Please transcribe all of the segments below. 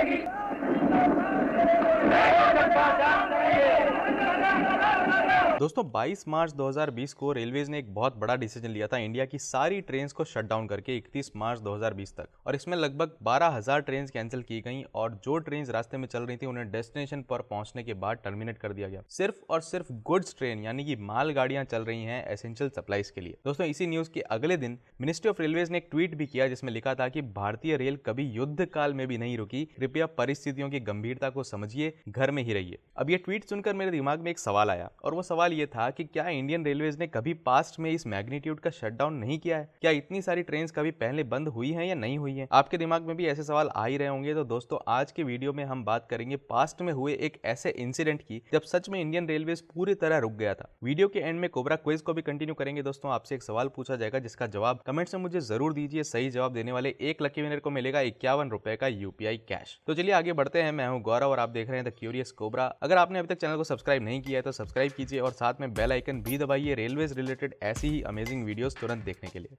रहेगी। दोस्तों 22 मार्च 2020 को रेलवेज ने एक बहुत बड़ा डिसीजन लिया था इंडिया की सारी ट्रेन्स को शट डाउन करके 31 मार्च 2020 तक, और इसमें लगभग 12,000 ट्रेन्स कैंसिल की गई और जो ट्रेन्स रास्ते में चल रही थी उन्हें डेस्टिनेशन पर पहुंचने के बाद टर्मिनेट कर दिया गया। सिर्फ और सिर्फ गुड्स ट्रेन यानी कि माल गाड़ियां चल रही हैं एसेंशियल सप्लाईज के लिए। दोस्तों इसी न्यूज के अगले दिन मिनिस्ट्री ऑफ रेलवेज ने एक ट्वीट भी किया जिसमें लिखा था कि भारतीय रेल कभी युद्ध काल में भी नहीं रुकी, कृपया परिस्थितियों की गंभीरता को समझिए, घर में ही रहिए। अब ये ट्वीट सुनकर मेरे दिमाग में एक सवाल आया, और वो सवाल ये था कि क्या इंडियन रेलवेज ने कभी पास्ट में इस मैग्नीट्यूड का शटडाउन नहीं किया है? क्या इतनी सारी ट्रेन्स कभी पहले बंद हुई हैं या नहीं हुई हैं? आपके दिमाग में भी ऐसे सवाल आ ही रहे होंगे। तो दोस्तों आज के वीडियो में हम बात करेंगे पास्ट में हुए एक ऐसे इंसिडेंट की जब सच में इंडियन रेलवेज पूरी तरह रुक गया था। वीडियो के एंड में कोबरा क्विज को भी कंटिन्यू करेंगे। दोस्तों आपसे एक सवाल पूछा जाएगा जिसका जवाब कमेंट्स में मुझे जरूर दीजिए। सही जवाब देने वाले एक लकी विनर को मिलेगा 51 रुपए का यूपीआई कैश। तो चलिए आगे बढ़ते हैं। मैं हूं गौरव और आप देख रहे हैं द क्यूरियस कोबरा। अगर आपने अभी तक चैनल को सब्सक्राइब नहीं किया है तो सब्सक्राइब कीजिए और साथ में बेल आइकन भी दबाइए रेलवेज रिलेटेड ऐसी ही अमेजिंग वीडियोस तुरंत देखने के लिए।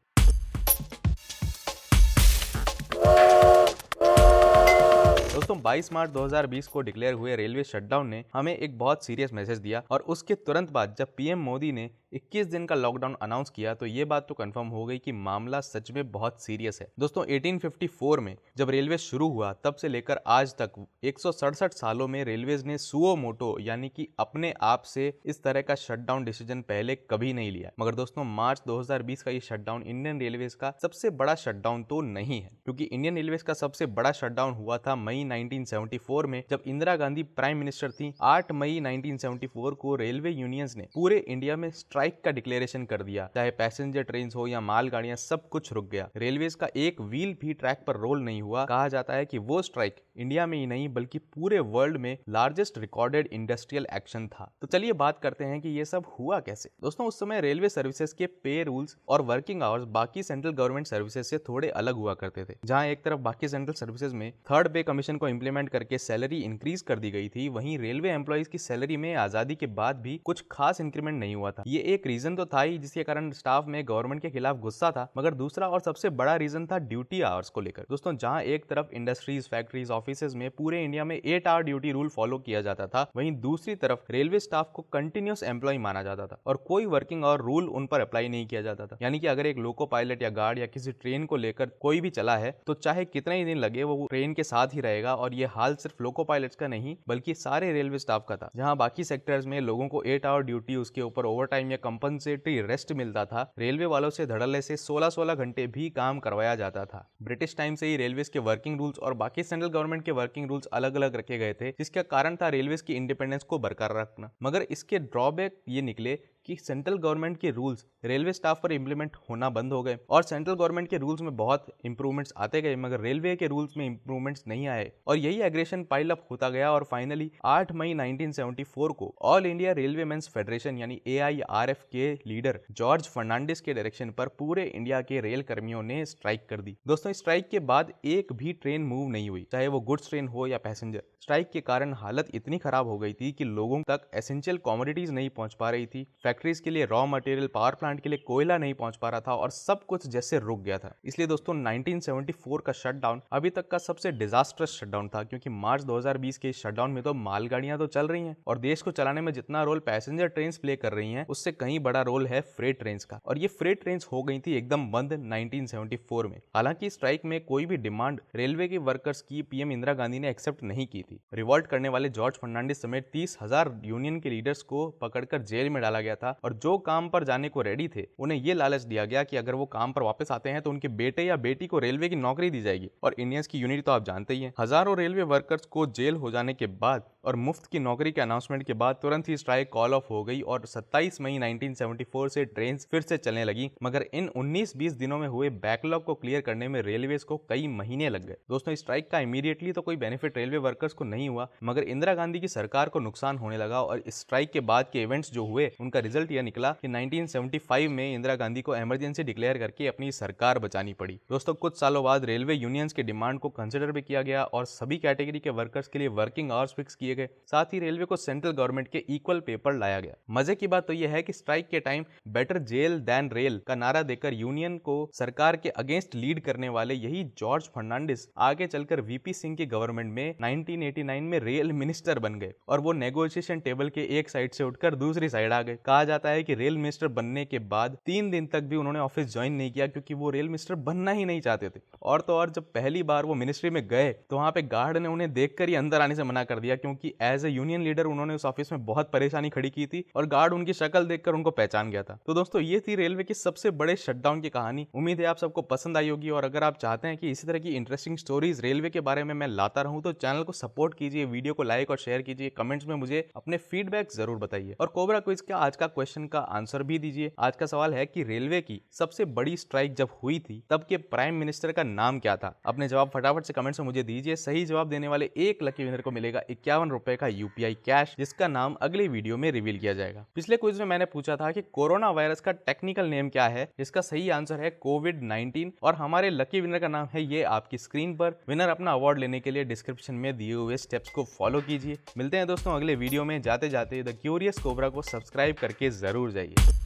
दोस्तों 22 मार्च 2020 को डिक्लेयर हुए रेलवे शटडाउन ने हमें एक बहुत सीरियस मैसेज दिया, और उसके तुरंत बाद जब पीएम मोदी ने 21 दिन का लॉकडाउन अनाउंस किया तो ये बात तो कंफर्म हो गई कि मामला सच में बहुत सीरियस है। दोस्तों 1854 में जब रेलवे शुरू हुआ तब से लेकर आज तक 167 सालों में रेलवेज ने सुओ मोटो यानी कि अपने आप से इस तरह का शटडाउन डिसीजन पहले कभी नहीं लिया। मगर दोस्तों मार्च 2020 का ये शटडाउन इंडियन रेलवेज का सबसे बड़ा शटडाउन तो नहीं है, क्योंकि इंडियन रेलवेज का सबसे बड़ा शटडाउन हुआ था मई 1974 में जब इंदिरा गांधी प्राइम मिनिस्टर थी। 8 मई 1974 को रेलवे यूनियंस ने पूरे इंडिया में स्ट्राइक का डिक्लेरेशन कर दिया। चाहे पैसेंजर ट्रेन हो या माल गाड़ियां, सब कुछ रुक गया। रेलवेज का एक व्हील भी ट्रैक पर रोल नहीं हुआ। कहा जाता है कि वो स्ट्राइक इंडिया में ही नहीं बल्कि पूरे वर्ल्ड में लार्जेस्ट रिकॉर्डेड इंडस्ट्रियल एक्शन था। तो चलिए बात करते हैं कि ये सब हुआ कैसे। दोस्तों उस समय रेलवे सर्विसेज के पे रूल्स और वर्किंग आवर्स बाकी सेंट्रल गवर्नमेंट सर्विसेज से थोड़े अलग हुआ करते थे। जहां एक तरफ बाकी सेंट्रल सर्विसेज में थर्ड पे कमीशन को इंप्लीमेंट करके सैलरी इंक्रीज कर दी गई थी, वहीं रेलवे एम्प्लॉइज की सैलरी में आजादी के बाद भी कुछ खास इंक्रीमेंट नहीं हुआ था। ये एक रीजन तो था ही जिसके कारण स्टाफ में गवर्नमेंट के खिलाफ गुस्सा था, मगर दूसरा और सबसे बड़ा रीजन था ड्यूटी आवर्स को लेकर। दोस्तों जहां एक तरफ इंडस्ट्रीज, फैक्ट्रीज, ऑफिसेज में पूरे इंडिया में 8 आवर ड्यूटी रूल फॉलो किया जाता था, वहीं दूसरी तरफ रेलवे स्टाफ को कंटिन्यूस एम्प्लॉय माना जाता था और कोई वर्किंग आवर रूल उन पर अप्लाई नहीं किया जाता था। यानी कि अगर एक लोको पायलट या गार्ड या किसी ट्रेन को लेकर कोई भी चला है तो चाहे कितने ही दिन लगे वो ट्रेन के साथ ही रहेगा। और ये हाल सिर्फ लोको पायलट्स का नहीं बल्कि सारे रेलवे स्टाफ का था। जहां बाकी सेक्टर्स में लोगों को 8 आवर ड्यूटी, उसके ऊपर ओवर टाइम या कंपनसेटरी रेस्ट मिलता था, रेलवे वालों से धड़ल्ले से 16-16 घंटे भी काम करवाया जाता था। ब्रिटिश टाइम से ही रेलवेज के वर्किंग रूल्स और बाकी सेंट्रल गवर्नमेंट के वर्किंग रूल्स अलग अलग रखे गए थे, जिसका कारण था रेलवेज की इंडिपेंडेंस को बरकरार रखना। मगर इसके ड्रॉबैक ये निकले कि सेंट्रल गवर्नमेंट के रूल्स रेलवे स्टाफ पर इंप्लीमेंट होना बंद हो गए और सेंट्रल गवर्नमेंट के रूल्स में बहुत इंप्रूवमेंट्स आते गए, मगर रेलवे के रूल्स में इंप्रूवमेंट्स नहीं आए और यही एग्रेशन पाइल अप होता गया। और फाइनली 8 मई 1974 को All India Railway Men's Federation यानी AIRF के लीडर जॉर्ज फर्नांडिस के डायरेक्शन पर पूरे इंडिया के रेल कर्मियों ने स्ट्राइक कर दी। दोस्तों स्ट्राइक के बाद एक भी ट्रेन मूव नहीं हुई, चाहे वो गुड्स ट्रेन हो या पैसेंजर। स्ट्राइक के कारण हालत इतनी खराब हो गई थी कि लोगों तक एसेंशियल कमोडिटीज नहीं पहुंच पा रही थी, फैक्ट्रीज के लिए रॉ मटेरियल, पावर प्लांट के लिए कोयला नहीं पहुंच पा रहा था और सब कुछ जैसे रुक गया था। इसलिए दोस्तों 1974 का शटडाउन अभी तक का सबसे डिजास्टरस शटडाउन था, क्योंकि मार्च 2020 के शटडाउन में तो मालगाड़ियां तो चल रही हैं और देश को चलाने में जितना रोल पैसेंजर ट्रेन प्ले कर रही हैं उससे कहीं बड़ा रोल है फ्रेट ट्रेन का, और ये फ्रेट ट्रेन हो गई थी एकदम बंद 1974 में। हालांकि स्ट्राइक में कोई भी डिमांड रेलवे के वर्कर्स की पीएम इंदिरा गांधी ने एक्सेप्ट नहीं की थी। रिवॉल्ट करने वाले जॉर्ज फर्नांडिस समेत 30,000 यूनियन के लीडर्स को पकड़कर जेल में डाला गया था और जो काम पर जाने को रेडी थे उन्हें यह लालच दिया गया कि अगर वो काम पर वापस आते हैं तो उनके बेटे या बेटी को रेलवे की नौकरी दी जाएगी। और इंडियंस की यूनिटी तो आप जानते ही हैं। हजारों रेलवे वर्कर्स को जेल हो जाने के बाद और मुफ्त की नौकरी के अनाउंसमेंट के बाद तुरंत ही स्ट्राइक कॉल ऑफ हो गई और 27 मई 1974 से ट्रेन फिर से चलने लगी। मगर इन 19-20 दिनों में हुए बैकलॉग को क्लियर करने में रेलवेज को कई महीने लग गए। दोस्तों स्ट्राइक का इमीडिएटली तो कोई बेनिफिट रेलवे वर्कर्स को नहीं हुआ, मगर इंदिरा गांधी की सरकार को नुकसान होने लगा और इस स्ट्राइक के बाद के इवेंट्स जो हुए उनका रिजल्ट यह निकला कि 1975 में इंदिरा गांधी को इमरजेंसी डिक्लेयर करके अपनी सरकार बचानी पड़ी। दोस्तों कुछ सालों बाद रेलवे यूनियंस की डिमांड को कंसिडर भी किया गया और सभी कैटेगरी के वर्कर्स के लिए वर्किंग आवर्स फिक्स किए गए। साथ ही रेलवे को सेंट्रल गवर्नमेंट के इक्वल पेपर लाया गया। मजे की बात तो यह है कि स्ट्राइक के time better jail than rail का नारा देकर यूनियन को सरकार के अगेंस्ट लीड करने वाले यही जॉर्ज फर्नांडिस आगे चलकर वीपी सिंह की गवर्नमेंट में 1989 में रेल मिनिस्टर बन गए और वो नेगोशिएशन टेबल के एक साइड से उठकर दूसरी साइड आ गए। कहा जाता है कि रेल मिनिस्टर बनने के बाद 3 दिन तक भी उन्होंने ऑफिस ज्वाइन नहीं किया क्योंकि वो रेल मिनिस्टर बनना ही नहीं चाहते थे। और तो और जब पहली बार वो मिनिस्ट्री में गए तो वहां पे गार्ड ने उन्हें देखकर ही अंदर आने से मना कर दिया क्योंकि एज ए यूनियन लीडर उन्होंने उस ऑफिस में बहुत परेशानी खड़ी की थी और गार्ड उनकी शक्ल देखकर उनको पहचान गया था। तो दोस्तों ये थी रेलवे की सबसे बड़े शटडाउन की कहानी। उम्मीद है आप सबको पसंद आई होगी और अगर आप चाहते हैं कि इसी तरह की इंटरेस्टिंग स्टोरीज रेलवे के बारे में मैं लाता रहूं तो चैनल को सपोर्ट कीजिए, वीडियो को लाइक और शेयर कीजिए, कमेंट्स में मुझे अपने फीडबैक जरूर बताइए और कोबरा क्विज का आज का क्वेश्चन का आंसर भी दीजिए। आज का सवाल है कि रेलवे की सबसे बड़ी स्ट्राइक जब हुई थी तब के प्राइम मिनिस्टर का नाम क्या था? अपने जवाब फटाफट से कमेंट्स में मुझे दीजिए। सही जवाब देने वाले एक लकी विनर को मिलेगा 51 रुपए का यूपीआई कैश जिसका नाम अगले वीडियो में रिवील किया जाएगा। पिछले क्विज में मैंने पूछा था कि कोरोना वायरस का टेक्निकल नेम क्या है, जिसका सही आंसर है कोविड-19 और हमारे लकी विनर का नाम है ये आपकी स्क्रीन पर। विनर अपना अवार्ड लेने के लिए डिस्क्रिप्शन में दिए हुए स्टेप्स को फॉलो कीजिए। मिलते हैं दोस्तों अगले वीडियो में। जाते जाते द क्यूरियस कोबरा को सब्सक्राइब करके जरूर जाइए।